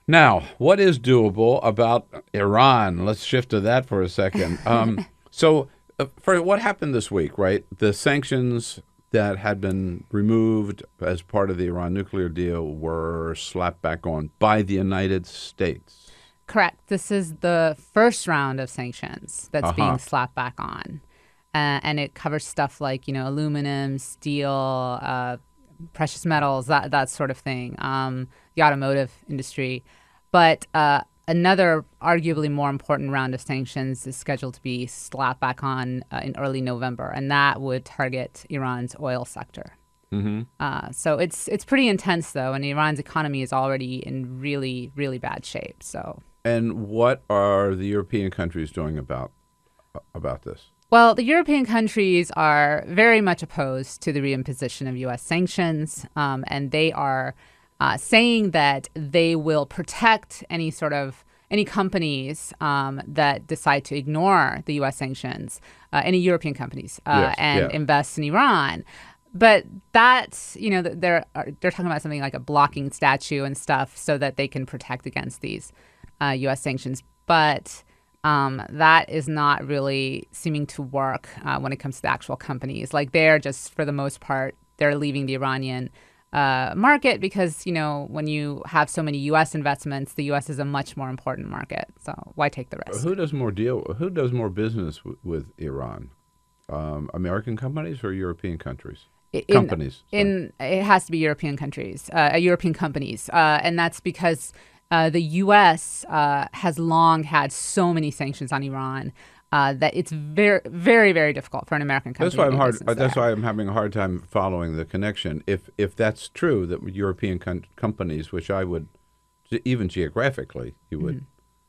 Now, what is doable about Iran? Let's shift to that for a second. For what happened this week, right? The sanctions that had been removed as part of the Iran nuclear deal were slapped back on by the United States. Correct. This is the first round of sanctions that's Uh-huh. being slapped back on. And it covers stuff like, aluminum, steel, precious metals, that sort of thing, the automotive industry. But another arguably more important round of sanctions is scheduled to be slapped back on in early November, and that would target Iran's oil sector. Mm-hmm. So it's pretty intense, though, and Iran's economy is already in really, really bad shape. So. And what are the European countries doing about this? Well, the European countries are very much opposed to the reimposition of U.S. sanctions, and they are saying that they will protect any companies that decide to ignore the U.S. sanctions, any European companies, Yes, and yeah. invest in Iran. But that's, they're talking about something like a blocking statute and stuff so that they can protect against these U.S. sanctions. But that is not really seeming to work when it comes to the actual companies. Like they're just, for the most part, they're leaving the Iranian market because, when you have so many U.S. investments, the U.S. is a much more important market. So why take the risk? Who does more business with Iran? American companies or European countries? Companies. It has to be European countries, European companies, and that's because the U.S. Has long had so many sanctions on Iran that it's very, very, very difficult for an American company. That's why I'm having a hard time following the connection. If that's true, that European companies, which I would, even geographically, you would,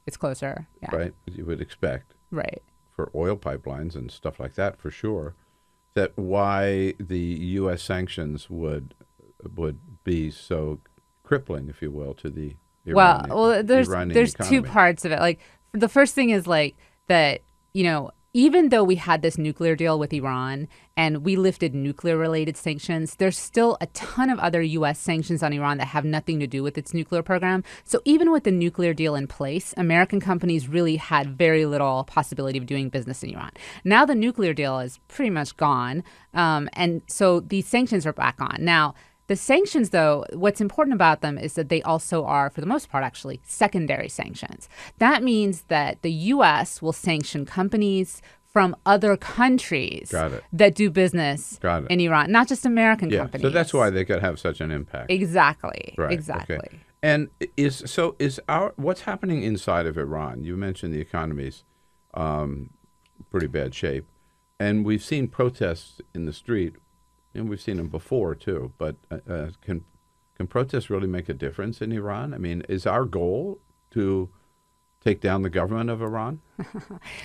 it's closer, yeah. Right? You would expect, right, for oil pipelines and stuff like that, for sure, that why the U.S. sanctions would be so crippling, if you will, to the there's Iranian two economy. parts of it. Like the first thing is like that, even though we had this nuclear deal with Iran and we lifted nuclear related sanctions, there's still a ton of other U.S. sanctions on Iran that have nothing to do with its nuclear program. So even with the nuclear deal in place, American companies really had very little possibility of doing business in Iran. Now the nuclear deal is pretty much gone. And so these sanctions are back on. Now, the sanctions, though, what's important about them is that they also are, for the most part, actually secondary sanctions. That means that the U.S. will sanction companies from other countries that do business in Iran, not just American companies. So that's why they could have such an impact. Exactly. Right. Exactly. Okay. And what's happening inside of Iran? You mentioned the economy's pretty bad shape, and we've seen protests in the street. And we've seen them before too, but can protests really make a difference in Iran? I mean, is our goal to take down the government of Iran?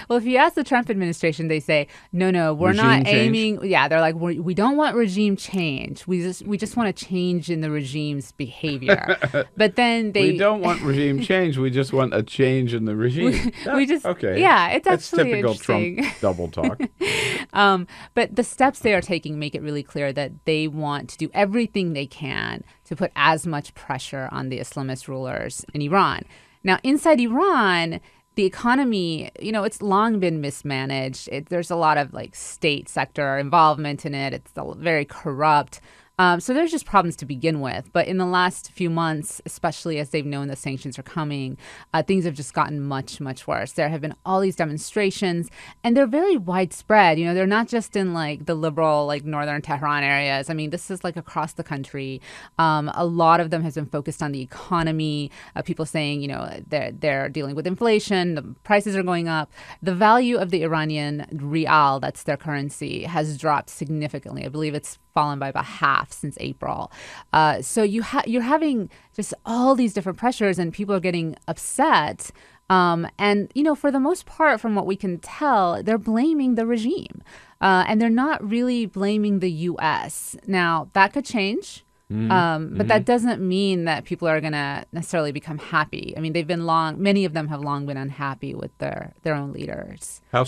Well, if you ask the Trump administration, they say, no, we're not aiming. Yeah, they're like, we don't want regime change. We just want a change in the regime's behavior. But then we don't want regime change. We just want a change in the regime. Okay. Yeah, it's That's actually typical interesting. Trump double talk. But the steps they are taking make it really clear that they want to do everything they can to put as much pressure on the Islamist rulers in Iran. Now, inside Iran, the economy, it's long been mismanaged. There's a lot of like state sector involvement in it. It's very corrupt. So there's just problems to begin with. But in the last few months, especially as they've known the sanctions are coming, things have just gotten much, much worse. There have been all these demonstrations, and they're very widespread. They're not just in like the liberal, like northern Tehran areas. I mean, this is like across the country. A lot of them has been focused on the economy. People saying, they're dealing with inflation, the prices are going up. The value of the Iranian rial, that's their currency, has dropped significantly. I believe it's fallen by about half since April. So you're having just all these different pressures, and people are getting upset. And, for the most part, from what we can tell, they're blaming the regime. And they're not really blaming the U.S. Now, that could change. But that doesn't mean that people are going to necessarily become happy. I mean, many of them have long been unhappy with their own leaders. How